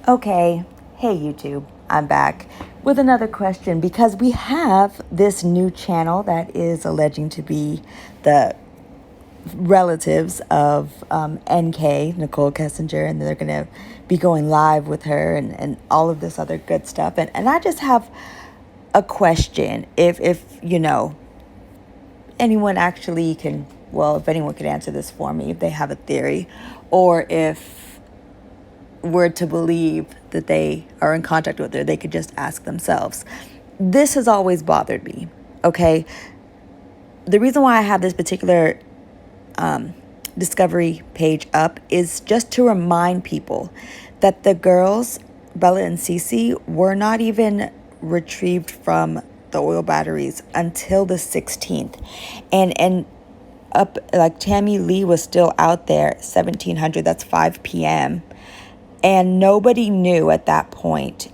Okay, hey YouTube, I'm back with another question because we have this new channel that is alleging to be the relatives of NK, Nichol Kessinger, and they're going to be going live with her and all of this other good stuff. And I just have a question. If anyone actually can, well, if anyone could answer this for me, if they have a theory, or if were to believe that they are in contact with her, they could just ask themselves. This has always bothered me, okay? The reason why I have this particular discovery page up is just to remind people that the girls, Bella and Cece, were not even retrieved from the oil batteries until the 16th. And up, like, Tammy Lee was still out there 1700, that's 5 p.m., and nobody knew at that point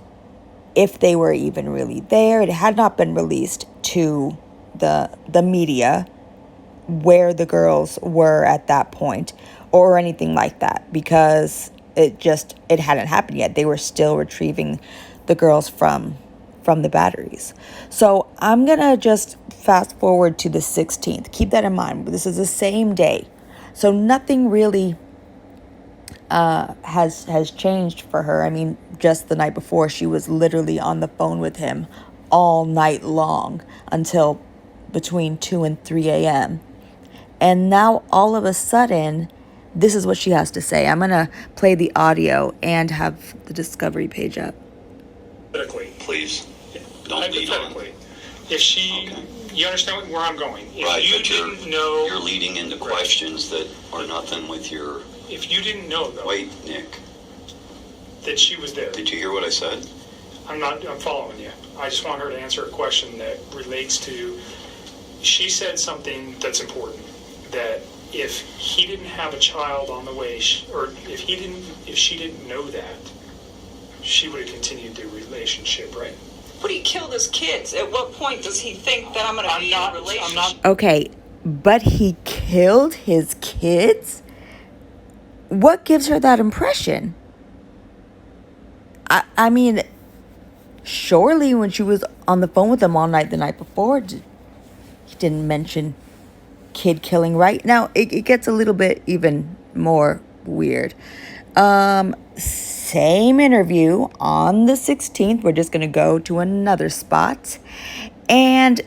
if they were even really there. It had not been released to the media where the girls were at that point or anything like that, because it hadn't happened yet. They were still retrieving the girls from the batteries. So I'm gonna just fast forward to the 16th. Keep that in mind. This is the same day, so nothing really has changed for her. I mean, just the night before, she was literally on the phone with him all night long until between 2 and 3 a.m. And now all of a sudden, this is what she has to say. I'm going to play the audio and have the discovery page up. Hypothetically, Please, don't lead on. hypothetically, if she, Okay. you understand where I'm going? If Right, you but didn't know, you're leading into Right. questions that are nothing with your... if you didn't know though, Wait, Nick, that she was there, did you hear what I said? I'm following you. I just want her to answer a question that relates to, she said something that's important, that if he didn't have a child on the way, or if she didn't know that, she would have continued the relationship, right? But he killed his kids. At what point does he think that I'm going to be in a relationship? Okay, but he killed his kids? What gives her that impression? I mean, surely when she was on the phone with him all night the night before, he didn't mention kid killing, right? Now, it gets a little bit even more weird. Same interview on the 16th. We're just going to go to another spot. And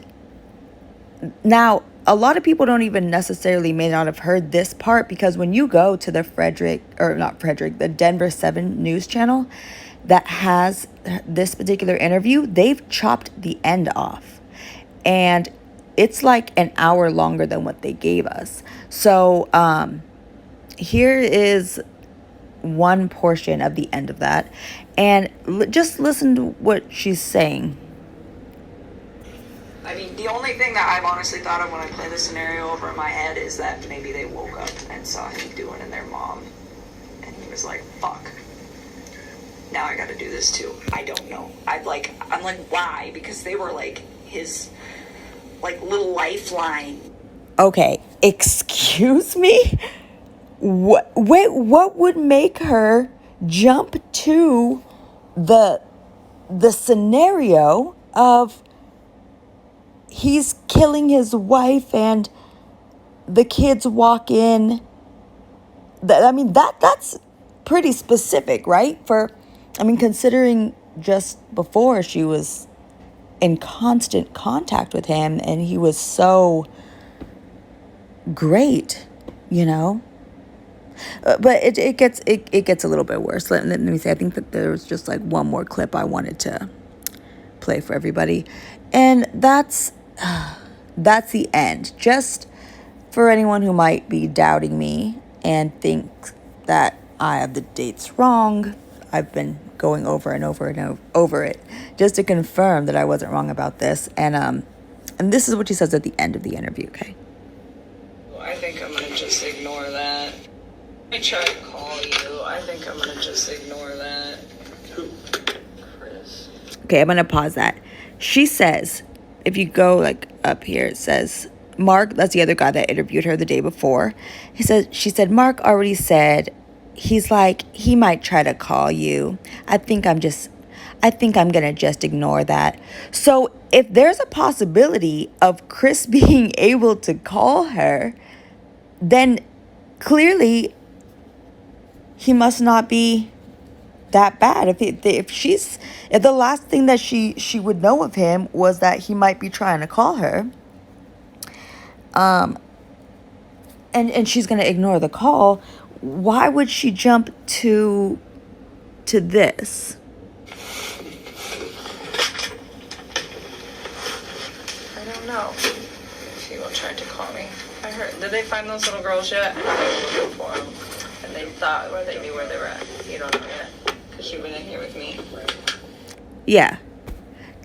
now, a lot of people don't even necessarily may not have heard this part, because when you go to the the Denver 7 news channel that has this particular interview, they've chopped the end off. And it's like an hour longer than what they gave us. So here is one portion of the end of that. And just listen to what she's saying. I mean, the only thing that I've honestly thought of when I play the scenario over in my head is that maybe they woke up and saw him doing it in their mom. And he was like, fuck. Now I gotta do this too. I don't know. I'm like, why? Because they were like his, like, little lifeline. Okay, excuse me? What would make her jump to the scenario of he's killing his wife and the kids walk in? That's pretty specific, right? Considering just before she was in constant contact with him and he was so great, But it gets a little bit worse. Let me say, I think that there was just like one more clip I wanted to play for everybody, and that's the end. Just for anyone who might be doubting me and think that I have the dates wrong, I've been going over and over and over it just to confirm that I wasn't wrong about this. And this is what she says at the end of the interview. Okay. I think I'm gonna just ignore that. I try to call you. I think I'm gonna just ignore that. Who? Chris. Okay, I'm gonna pause that. She says, if you go like up here, it says Mark, that's the other guy that interviewed her the day before. She said, Mark already said he's like, he might try to call you. I think I'm gonna just ignore that. So if there's a possibility of Chris being able to call her, then clearly he must not be that bad. If the last thing that she would know of him was that he might be trying to call her, and she's gonna ignore the call, why would she jump to this? I don't know. She will try to call me. I heard. Did they find those little girls yet? I was looking for them, and they thought where they knew where they were at. You don't know yet, because she went in here with me. Yeah.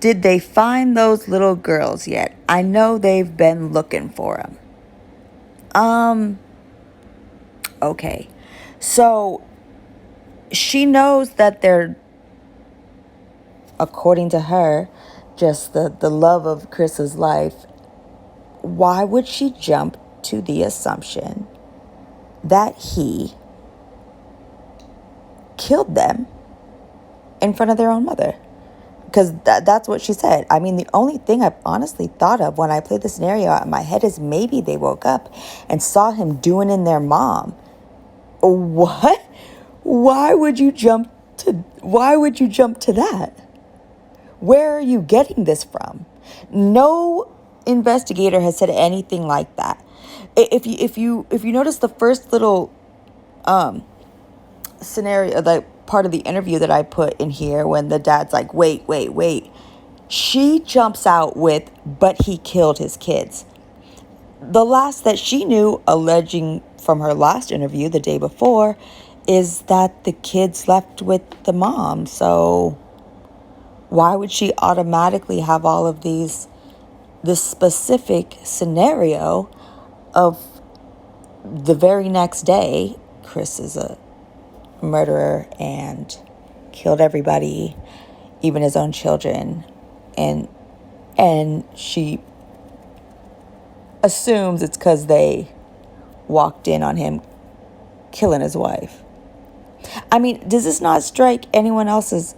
Did they find those little girls yet? I know they've been looking for them. Okay. So she knows that they're, according to her, just the love of Chris's life. Why would she jump to the assumption that he killed them in front of their own mother? Because that's what she said. I mean, the only thing I've honestly thought of when I played the scenario out in my head is maybe they woke up and saw him doing in their mom. What? Why would you jump to that? Where are you getting this from? No investigator has said anything like that. If you notice the first little scenario, like part of the interview that I put in here, when the dad's like, wait, she jumps out with, but he killed his kids. The last that she knew, alleging from her last interview the day before, is that the kids left with the mom. So why would she automatically have all of this specific scenario of the very next day, Chris is a murderer and killed everybody, even his own children, and she assumes it's because they walked in on him killing his wife. I mean, does this not strike anyone else as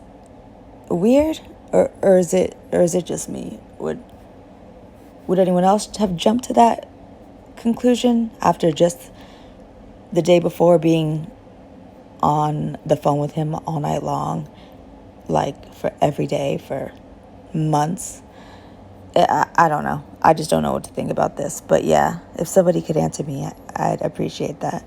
weird, or is it just me? Would anyone else have jumped to that conclusion after just the day before being on the phone with him all night long, like for every day for months? I don't know. I just don't know what to think about this. But yeah, if somebody could answer me, I'd appreciate that.